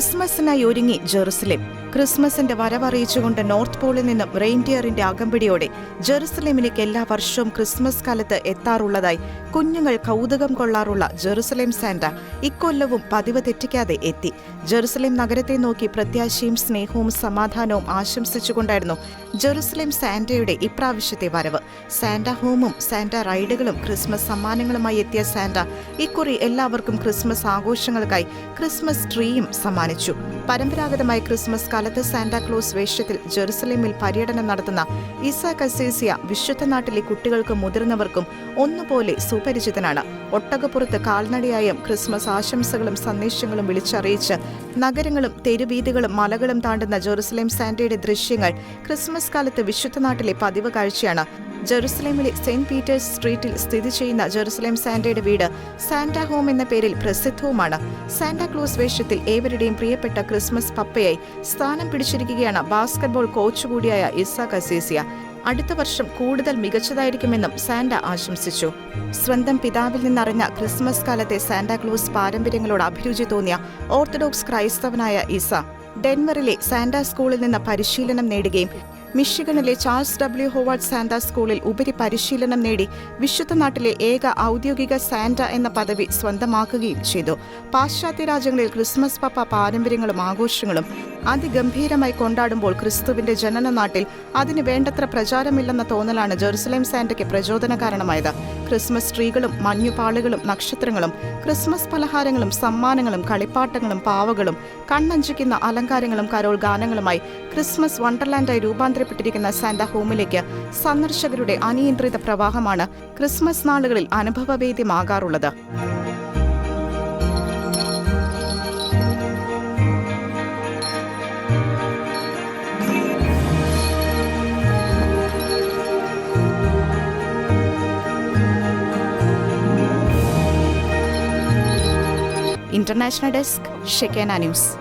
ക്രിസ്മസിനായി ഒരുങ്ങി ജെറുസലേം. ക്രിസ്മസിന്റെ വരവറിയിച്ചുകൊണ്ട് നോർത്ത് പോളിൽ നിന്നും റെയിൻഡിയറിന്റെ അകമ്പടിയോടെ ജെറുസലേമിലേക്ക് എല്ലാ വർഷവും ക്രിസ്മസ് കാലത്ത് എത്താറുള്ളതായി കുഞ്ഞുങ്ങൾ കൗതുകം കൊള്ളാറുള്ള ജെറുസലേം സാന്റ ഇക്കൊല്ലവും പതിവ് തെറ്റിക്കാതെ എത്തി. ജെറുസലേം നഗരത്തെ നോക്കി പ്രത്യാശയും സ്നേഹവും സമാധാനവും ആശംസിച്ചുകൊണ്ടായിരുന്നു ജെറുസലേം സാന്റയുടെ ഇപ്രാവശ്യത്തെ വരവ്. സാന്റ ഹോമും സാന്റ റൈഡുകളും ക്രിസ്മസ് സമ്മാനങ്ങളുമായി എത്തിയ സാന്റ ഇക്കുറി എല്ലാവർക്കും ക്രിസ്മസ് ആഘോഷങ്ങൾക്കായി ക്രിസ്മസ് ട്രീയും സമ്മാനിച്ചു. പരമ്പരാഗതമായി ക്രിസ്മസ് കാലത്ത് സാന്റാക്ലോസ് വേഷത്തിൽ ജെറുസലേമിൽ പര്യടനം നടത്തുന്ന ഈസ കസേസിയ വിശുദ്ധ നാട്ടിലെ കുട്ടികൾക്കും മുതിർന്നവർക്കും ഒന്നുപോലെ സുപരിചിതനാണ്. ഒട്ടകപ്പുറത്ത് കാൽനടയായും ക്രിസ്മസ് ആശംസകളും സന്ദേശങ്ങളും വിളിച്ചറിയിച്ച് നഗരങ്ങളും തെരുവീഥികളും മലകളും താണ്ടുന്ന ജെറുസലേം സാന്റയുടെ ദൃശ്യങ്ങൾ ക്രിസ്മസ് കാലത്ത് വിശുദ്ധ നാട്ടിലെ പതിവ് കാഴ്ചയാണ്. ജെറുസലേമിലെ സെന്റ് പീറ്റേഴ്സ് സ്ട്രീറ്റിൽ സ്ഥിതി ചെയ്യുന്ന ജെറുസലേം സാന്റയുടെ വീട് സാന്റ ഹോം എന്ന പേരിൽ പ്രസിദ്ധവുമാണ്. സാന്റാക്ലോസ് വേഷത്തിൽ ഏവരുടെയും പ്രിയപ്പെട്ട ക്രിസ്മസ് പപ്പയായി സ്ഥാനം പിടിച്ചിരിക്കുകയാണ് ബാസ്കറ്റ്ബോൾ കോച്ച് കൂടിയായ ഇസ കസേസിയ. അടുത്ത വർഷം കൂടുതൽ മികച്ചതായിരിക്കുമെന്നും സാന്റ ആശംസിച്ചു. സ്വന്തം പിതാവിൽ നിന്നറിഞ്ഞ ക്രിസ്മസ് കാലത്തെ സാന്റാക്ലോസ് പാരമ്പര്യങ്ങളോട് അഭിരുചി തോന്നിയ ഓർത്തഡോക്സ് ക്രൈസ്തവനായ ഇസ ഡെൻവറിലെ സാന്റ സ്കൂളിൽ നിന്ന് പരിശീലനം നേടുകയും മിഷിഗണിലെ ചാൾസ് ഡബ്ല്യു ഹോവാർഡ് സാന്റ സ്കൂളിൽ ഉപരി പരിശീലനം നേടി വിശുദ്ധ നാട്ടിലെ ഏക ഔദ്യോഗിക സാന്റ എന്ന പദവി സ്വന്തമാക്കുകയും ചെയ്തു. പാശ്ചാത്യ രാജ്യങ്ങളിൽ ക്രിസ്മസ് പപ്പ പാരമ്പര്യങ്ങളും ആഘോഷങ്ങളും അതിഗംഭീരമായി കൊണ്ടാടുമ്പോൾ ക്രിസ്തുവിന്റെ ജനന നാട്ടിൽ അതിന് വേണ്ടത്ര പ്രചാരമില്ലെന്ന തോന്നലാണ് ജെറുസലേം സാന്റയ്ക്ക് പ്രചോദന കാരണമായത്. ക്രിസ്മസ് ട്രീകളും മഞ്ഞുപാളുകളും നക്ഷത്രങ്ങളും ക്രിസ്മസ് പലഹാരങ്ങളും സമ്മാനങ്ങളും കളിപ്പാട്ടങ്ങളും പാവകളും കണ്ണഞ്ചിക്കുന്ന അലങ്കാരങ്ങളും കരോൾ ഗാനങ്ങളുമായി ക്രിസ്മസ് വണ്ടർലാൻഡായി രൂപാന്തരപ്പെട്ടിരിക്കുന്ന സാന്റ ഹോമിലേക്ക് സന്ദർശകരുടെ അനിയന്ത്രിത പ്രവാഹമാണ് ക്രിസ്മസ് നാളുകളിൽ അനുഭവവേദ്യമാകാറുള്ളത്. International desk, Shekinah news.